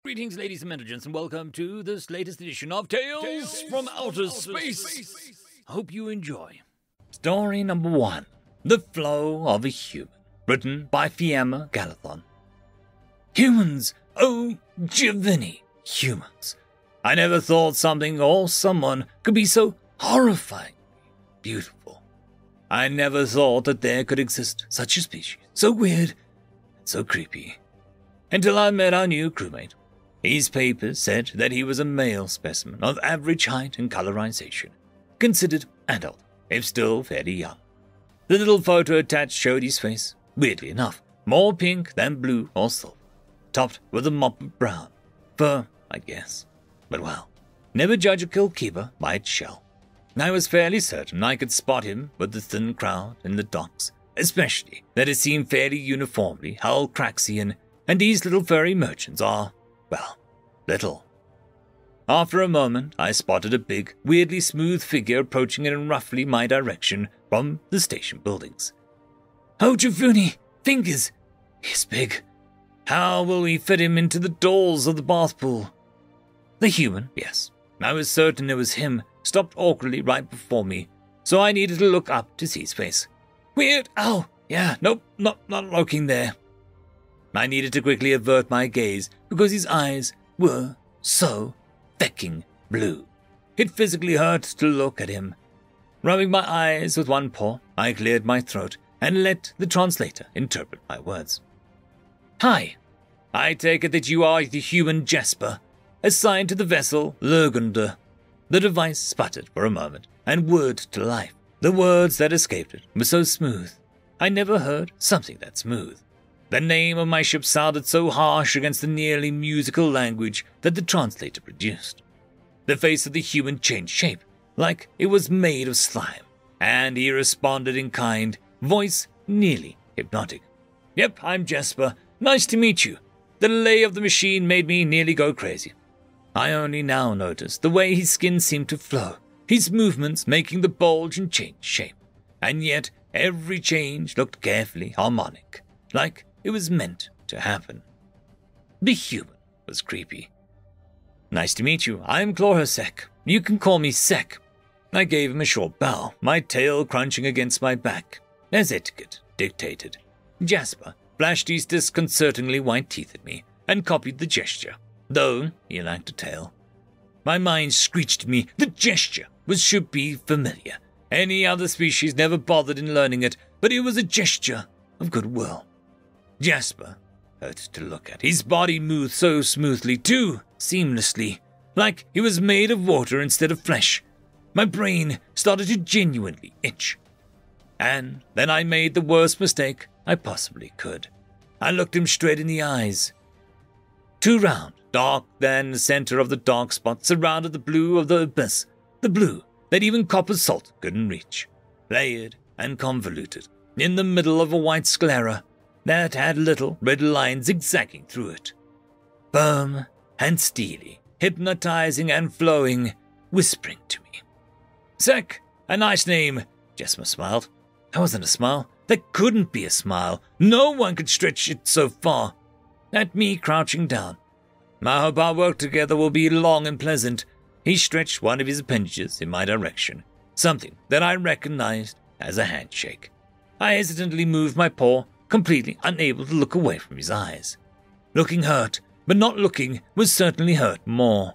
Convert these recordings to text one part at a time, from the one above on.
Greetings, ladies and gentlemen, and welcome to this latest edition of Tales from Outer Space. I hope you enjoy. Story number 1. The Flow of a Human. Written by Fiamma Galathon. Humans! Oh, Giovanni! Humans! I never thought something or someone could be so horrifyingly beautiful. I never thought that there could exist such a species, so weird and so creepy. Until I met our new crewmate. His papers said that he was a male specimen of average height and colorization, considered adult, if still fairly young. The little photo attached showed his face, weirdly enough, more pink than blue or silver, topped with a mop of brown. Fur, I guess. But well, never judge a kill-keeper by its shell. I was fairly certain I could spot him with the thin crowd in the docks, especially that it seemed fairly uniformly Hull-Craxian, and these little furry merchants are, well, little. After a moment, I spotted a big, weirdly smooth figure approaching in roughly my direction from the station buildings. Oh, Giovanni, fingers! He's big. How will we fit him into the doors of the bath pool? The human, yes, I was certain it was him, stopped awkwardly right before me, so I needed to look up to see his face. Weird! Ow! Yeah, nope, not looking there. I needed to quickly avert my gaze because his eyes were so fecking blue. It physically hurt to look at him. Rubbing my eyes with one paw, I cleared my throat and let the translator interpret my words. Hi, I take it that you are the human Jasper, assigned to the vessel Hellwolder. The device sputtered for a moment and whirred to life. The words that escaped it were so smooth. I never heard something that smooth. The name of my ship sounded so harsh against the nearly musical language that the translator produced. The face of the human changed shape, like it was made of slime, and he responded in kind, voice nearly hypnotic. Yep, I'm Jasper. Nice to meet you. The delay of the machine made me nearly go crazy. I only now noticed the way his skin seemed to flow, his movements making the bulge and change shape, and yet every change looked carefully harmonic, like it was meant to happen. The human was creepy. Nice to meet you. I'm Sek. You can call me Sek. I gave him a short bow, my tail crunching against my back, as etiquette dictated. Jasper flashed his disconcertingly white teeth at me and copied the gesture, though he lacked a tail. My mind screeched at me the gesture should be familiar. Any other species never bothered in learning it, but it was a gesture of goodwill. Jasper hurt to look at. His body moved so smoothly, too seamlessly, like he was made of water instead of flesh. My brain started to genuinely itch. And then I made the worst mistake I possibly could. I looked him straight in the eyes. Too round, dark than the center of the dark spot surrounded the blue of the abyss, the blue that even copper salt couldn't reach, layered and convoluted, in the middle of a white sclera that had little red lines zigzagging through it. Firm and steely, hypnotizing and flowing, whispering to me. Sek, a nice name, Jasper smiled. That wasn't a smile. That couldn't be a smile. No one could stretch it so far. At me crouching down. I hope our work together will be long and pleasant. He stretched one of his appendages in my direction, something that I recognized as a handshake. I hesitantly moved my paw, completely unable to look away from his eyes. Looking hurt, but not looking would certainly hurt more.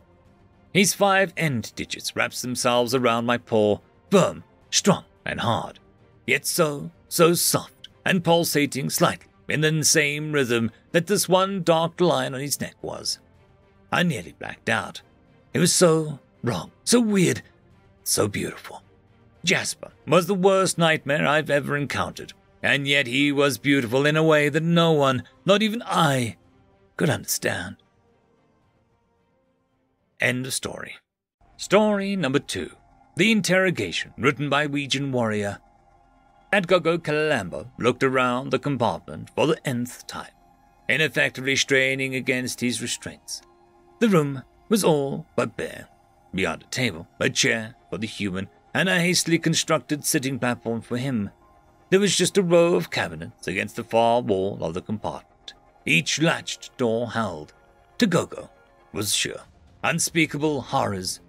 His 5 end digits wrapped themselves around my paw, firm, strong, and hard, yet so soft and pulsating slightly in the same rhythm that this one dark line on his neck was. I nearly blacked out. It was so wrong, so weird, so beautiful. Jasper was the worst nightmare I've ever encountered. And yet he was beautiful in a way that no one, not even I, could understand. End of story. Story number 2. The Interrogation, written by Ouijan Warrior. Agro Calambo looked around the compartment for the nth time, ineffectively straining against his restraints. The room was all but bare. Beyond a table, a chair for the human, and a hastily constructed sitting platform for him. There was just a row of cabinets against the far wall of the compartment, each latched door held. To Gogo was sure. Unspeakable horrors.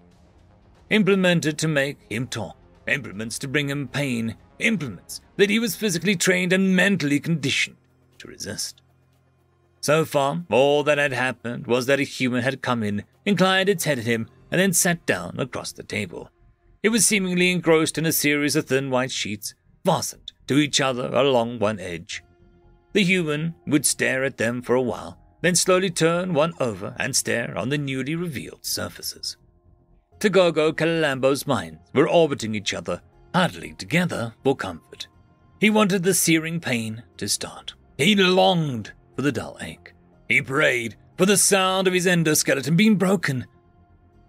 Implemented to make him talk. Implements to bring him pain. Implements that he was physically trained and mentally conditioned to resist. So far, all that had happened was that a human had come in, inclined its head at him, and then sat down across the table. It was seemingly engrossed in a series of thin white sheets, fastened to each other along one edge. The human would stare at them for a while, then slowly turn one over and stare on the newly revealed surfaces. Togogo Kalalambo's minds were orbiting each other, huddling together for comfort. He wanted the searing pain to start. He longed for the dull ache. He prayed for the sound of his endoskeleton being broken.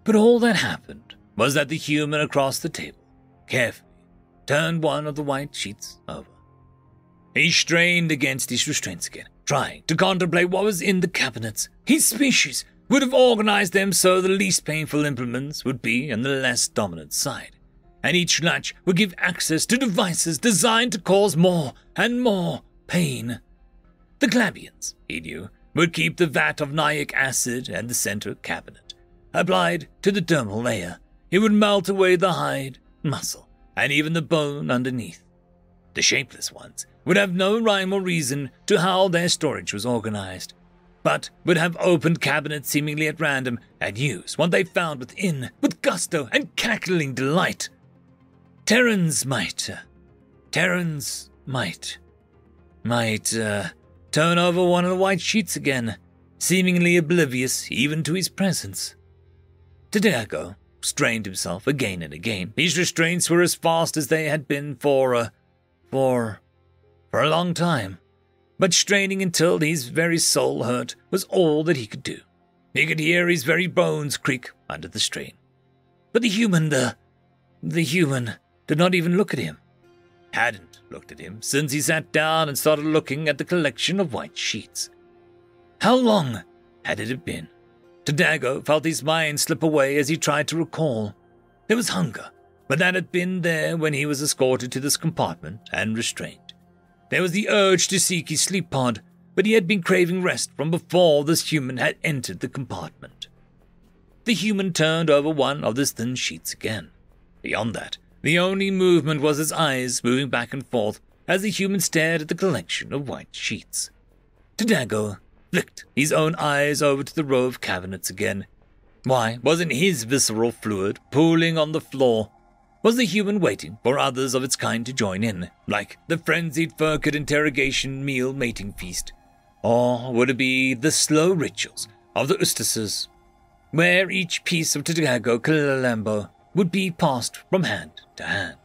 But all that happened was that the human across the table carefully turned one of the white sheets over. He strained against his restraints again, trying to contemplate what was in the cabinets. His species would have organized them so the least painful implements would be on the less dominant side, and each latch would give access to devices designed to cause more and more pain. The Glabians, he knew, would keep the vat of naic acid and the center cabinet. Applied to the dermal layer, it would melt away the hide, muscle, and even the bone underneath. The shapeless ones would have no rhyme or reason to how their storage was organized, but would have opened cabinets seemingly at random and used what they found within with gusto and cackling delight. Terrans might turn over one of the white sheets again, seemingly oblivious even to his presence. Tadago strained himself again and again. His restraints were as fast as they had been for a long time, but straining until his very soul hurt was all that he could do. He could hear his very bones creak under the strain. But the human did not even look at him. Hadn't looked at him since he sat down and started looking at the collection of white sheets. How long had it been? Tadago felt his mind slip away as he tried to recall. There was hunger, but that had been there when he was escorted to this compartment and restrained. There was the urge to seek his sleep pod, but he had been craving rest from before this human had entered the compartment. The human turned over one of the thin sheets again. Beyond that, the only movement was his eyes moving back and forth as the human stared at the collection of white sheets. Tadago flicked his own eyes over to the row of cabinets again. Why wasn't his visceral fluid pooling on the floor? Was the human waiting for others of its kind to join in, like the frenzied Furkid interrogation meal mating feast? Or would it be the slow rituals of the Ustases, where each piece of Tadago Kalalambo would be passed from hand to hand?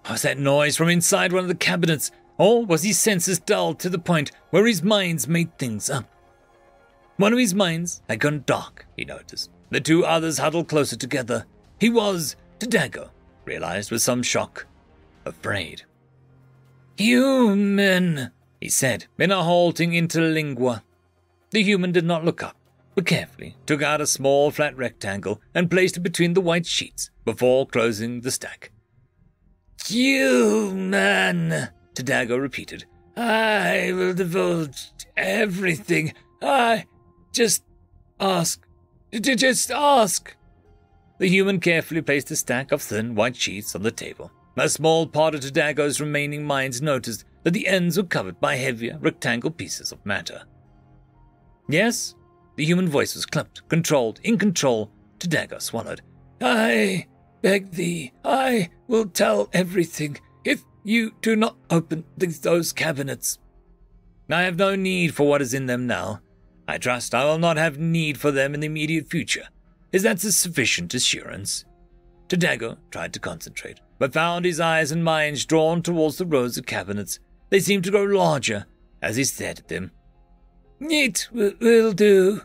Was that noise from inside one of the cabinets, or was his senses dulled to the point where his minds made things up? One of his minds had gone dark, he noticed. The two others huddled closer together. He was, Tadago realized with some shock, afraid. "Human," he said in a halting interlingua. The human did not look up, but carefully took out a small flat rectangle and placed it between the white sheets before closing the stack. "Human," Tadago repeated. "I will divulge everything. Just ask. The human carefully placed a stack of thin white sheets on the table. A small part of Tadago's remaining minds noticed that the ends were covered by heavier rectangle pieces of matter. "Yes?" The human voice was clipped, controlled, in control. Tadago swallowed. "I beg thee, I will tell everything if you do not open those cabinets. I have no need for what is in them now. I trust I will not have need for them in the immediate future. Is that a sufficient assurance?" Tadago tried to concentrate, but found his eyes and minds drawn towards the rows of cabinets. They seemed to grow larger as he stared at them. "It will do."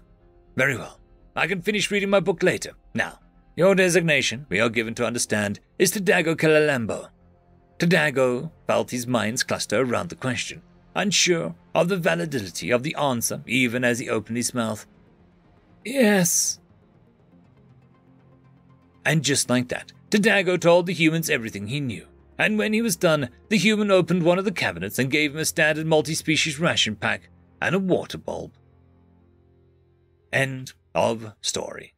"Very well. I can finish reading my book later. Now, your designation, we are given to understand, is Tadago Kalalambo." Tadago felt his minds cluster around the question, unsure of the validity of the answer even as he opened his mouth. "Yes." And just like that, Tadago told the humans everything he knew. And when he was done, the human opened one of the cabinets and gave him a standard multi-species ration pack and a water bulb. End of story.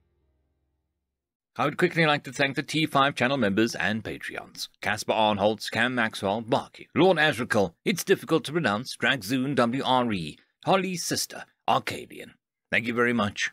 I would quickly like to thank the T5 channel members and Patreons. Casper Arnholtz, Cam Maxwell, Barky, Lord Azrakal, It's Difficult to Pronounce, Dragzoon WRE, Holly's Sister, Arcadian. Thank you very much.